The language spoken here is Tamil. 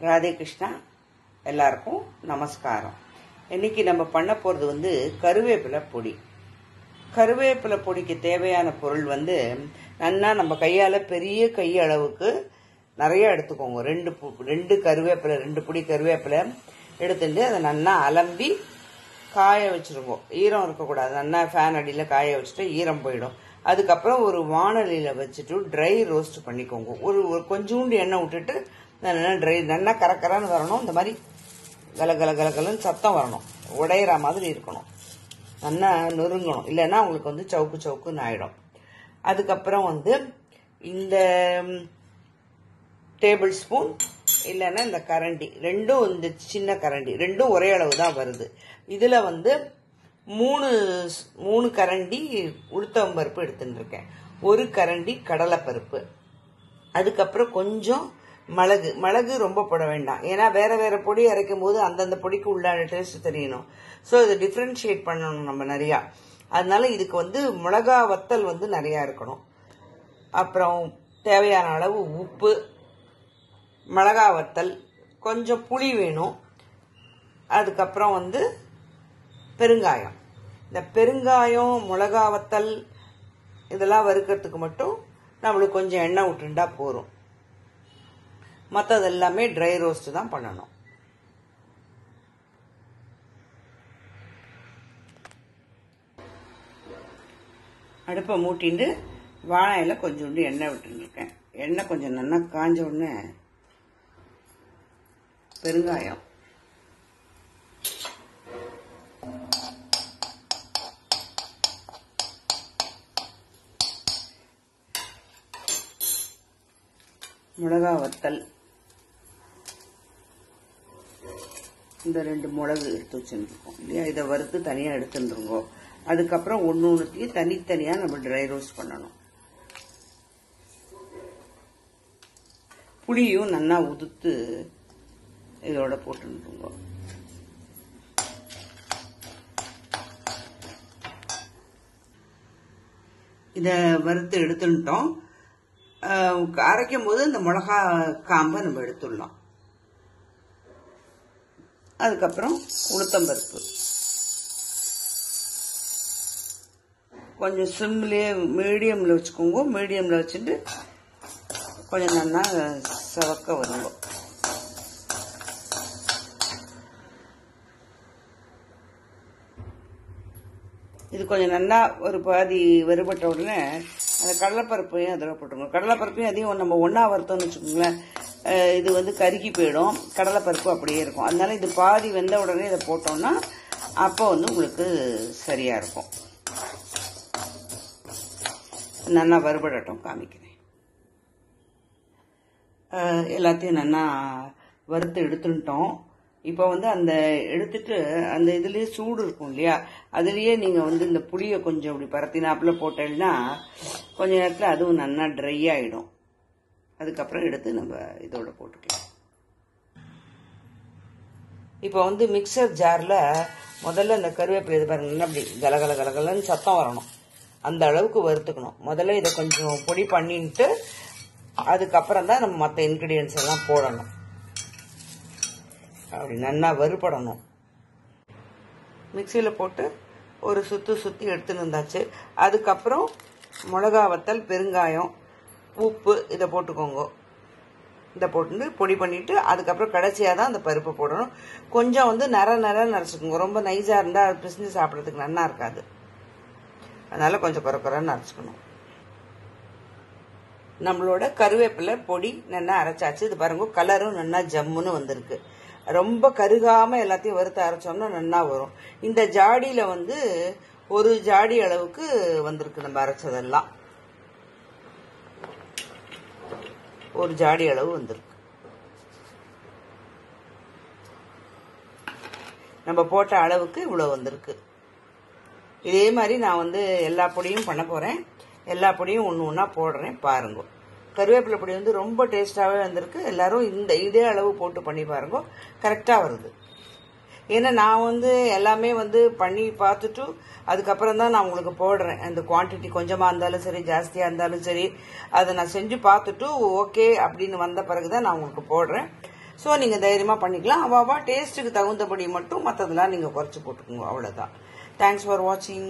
ராதே கிருஷ்ணா. எல்லாருக்கும் நமஸ்காரம். இன்னைக்கு நம்ம பண்ண போகிறது கருவேப்பிலை பொடி. கருவேப்பிலை பொடிக்கு தேவையான பொருள் நன்னா நம்ம கையால் பெரிய கை அளவுக்கு நிறைய எடுத்துக்கோங்க. ரெண்டு கருவேப்பிலை, 2 பிடி கருவேப்பிலை எடுத்துட்டு அதை நன்னா அலம்பி காய வச்சுருவோம். ஈரம் இருக்கக்கூடாது. நன்னா ஃபேன் அடியில் காய வச்சுட்டு ஈரம் போயிடும். அதுக்கப்புறம் ஒரு வாணலியில் வச்சுட்டு ட்ரை ரோஸ்ட் பண்ணிக்கோங்க. ஒரு கொஞ்சோண்டு எண்ணெய் விட்டுட்டு நல்லா கரக்கரான்னு வரணும். இந்த மாதிரி கலகலன்னு சத்தம் வரணும். உடையிற மாதிரி இருக்கணும். நல்லா நொறுங்கணும். இல்லைன்னா உங்களுக்கு சவுக்குன்னு ஆயிடும். அதுக்கப்புறம் இந்த டேபிள் ஸ்பூன் இல்லைன்னா இந்த கரண்டி ரெண்டும், இந்த சின்ன கரண்டி ரெண்டும் ஒரே அளவு தான் வருது. இதில் 3 கரண்டி உளுத்தம்பருப்பு எடுத்துட்டு இருக்கேன். 1 கரண்டி கடலைப்பருப்பு. அதுக்கப்புறம் கொஞ்சம் மிளகு ரொம்ப போட வேண்டாம். ஏன்னா வேற பொடி அரைக்கும் போது அந்தந்த பொடிக்கு உள்ள டேஸ்ட் தெரியணும். ஸோ இதை டிஃப்ரென்ஷியேட் பண்ணணும் நம்ம நிறையா. அதனால இதுக்கு மிளகா வத்தல் நிறையா இருக்கணும். அப்புறம் தேவையான அளவு உப்பு, மிளகா வத்தல், கொஞ்சம் புளி வேணும். அதுக்கப்புறம் பெருங்காயம். இந்த பெருங்காயம், மிளகா வத்தல் இதெல்லாம் வறுக்கிறதுக்கு மட்டும் நம்மளுக்கு கொஞ்சம் எண்ணெய் விட்டுண்டா போதும். மற்றது எல்லாமே ட்ரை ரோஸ்ட் தான் பண்ணணும். அடுப்பை மூட்டிட்டு வாழையில கொஞ்சோண்டு எண்ணெய் விட்டுருக்கேன். எண்ணெய் கொஞ்சம் நல்லா காஞ்ச உடனே பெருங்காயம், மிளகா வத்தல், இந்த 2 மிளகு எடுத்து வச்சுருக்கோம் இல்லையா, இதை வறுத்து தனியாக எடுத்துருங்கோ. அதுக்கப்புறம் ஒன்றுத்தையும் தனித்தனியாக நம்ம ட்ரை ரோஸ்ட் பண்ணணும். புளியும் நல்லா உதுத்து இதோட போட்டுருங்கோ. இதை வறுத்து எடுத்துட்டோம். அரைக்கும் போது இந்த மிளகா காம்பை நம்ம எடுத்துடலாம். அதுக்கப்புறம் உளுத்தம்பருப்பு கொஞ்சம் சிம்லேயே மீடியமில் வச்சுக்கோங்க. மீடியமில் வச்சுட்டு கொஞ்சம் நல்லா சவக்க வருங்க. இது கொஞ்சம் நல்லா ஒரு பாதி வறுபட்ட உடனே அந்த கடலைப்பருப்பையும் அதில் போட்டுருங்க. கடலைப்பருப்பையும் அதையும் நம்ம ஒன்றா வறுத்தோம்னு வச்சுக்கோங்களேன், இது கருகி போயிடும். கடலைப்பருப்பு அப்படியே இருக்கும். அதனால இது பாதி வெந்த உடனே இதை போட்டோம்னா அப்போ உங்களுக்கு சரியாக இருக்கும். நல்லா வறுபடட்டும், காமிக்கிறேன். எல்லாத்தையும் நல்லா வறுத்து எடுத்துட்டோம். இப்போ அந்த எடுத்துட்டு அந்த இதுலேயே சூடு இருக்கும் இல்லையா, அதுலேயே நீங்கள் இந்த புளியை கொஞ்சம் இப்படி பரத்தினாப்புல போட்டேன்னா கொஞ்ச நேரத்தில் அதுவும் நல்லா ட்ரை ஆகிடும். அதுக்கப்புறம் எடுத்து நம்ம இதோட போட்டுக்கலாம். இப்போ மிக்சர் ஜாரில் முதல்ல இந்த கருவேப்பிலை இது பாருங்கன்னா அப்படி கலகலன்னு சத்தம் வரணும். அந்த அளவுக்கு வறுத்துக்கணும். முதல்ல இதை கொஞ்சம் பொடி பண்ணிட்டு அதுக்கப்புறம் தான் நம்ம மற்ற இன்க்ரீடியன்ஸ் எல்லாம் போடணும். அப்படி நல்லா வறுபடணும். மிக்சியில் போட்டு ஒரு சுற்றி எடுத்துன்னு இருந்தாச்சு. அதுக்கப்புறம் மிளகா வத்தல், பெருங்காயம், உப்பு இதை போட்டுக்கோங்க. இதை போட்டு பொடி பண்ணிவிட்டு அதுக்கப்புறம் கடைசியாக தான் அந்த பருப்பு போடணும். கொஞ்சம் நர நரைச்சிக்கோங்க. ரொம்ப நைஸாக இருந்தால் அது பிசிஞ்சு சாப்பிட்றதுக்கு நல்லா இருக்காது. அதனால் கொஞ்சம் குறைன்னு அரைச்சிக்கணும். நம்மளோட கருவேப்பிலை பொடி நல்லா அரைச்சாச்சு. இது பாருங்க, கலரும் நல்லா ஜம்முன்னு வந்திருக்கு. ரொம்ப கருகாமல் எல்லாத்தையும் வறுத்து அரைச்சோம்னா நல்லா வரும். இந்த ஜாடியில் ஒரு ஜாடி அளவுக்கு வந்திருக்கு நம்ம அரைச்சதெல்லாம். ஒரு ஜாடி அளவு வந்திருக்கு. நம்ம போட்ட அளவுக்கு இவ்வளோ வந்திருக்கு. இதே மாதிரி நான் எல்லா பொடியும் பண்ண போகிறேன். எல்லா பொடியும் ஒன்று போடுறேன் பாருங்க. கருவேப்பிலை பொடி ரொம்ப டேஸ்டாகவே வந்திருக்கு. எல்லாரும் இதே அளவு போட்டு பண்ணி பாருங்க, கரெக்டாக வருது. ஏன்னா நான் எல்லாமே பண்ணி பார்த்துட்டு அதுக்கப்புறம் தான் நான் உங்களுக்கு போடுறேன். அந்த குவான்டிட்டி கொஞ்சமாக இருந்தாலும் சரி, ஜாஸ்தியாக இருந்தாலும் சரி, அதை நான் செஞ்சு பார்த்துட்டு ஓகே அப்படின்னு வந்த பிறகு தான் நான் உங்களுக்கு போடுறேன். ஸோ நீங்கள் தைரியமாக பண்ணிக்கலாம். அவாவா டேஸ்ட்டுக்கு தகுந்தபடி மட்டும் மற்றதெல்லாம் நீங்கள் குறைச்சி போட்டுக்கோங்க. அவ்வளோதான். தேங்க்ஸ் ஃபார் வாட்சிங்.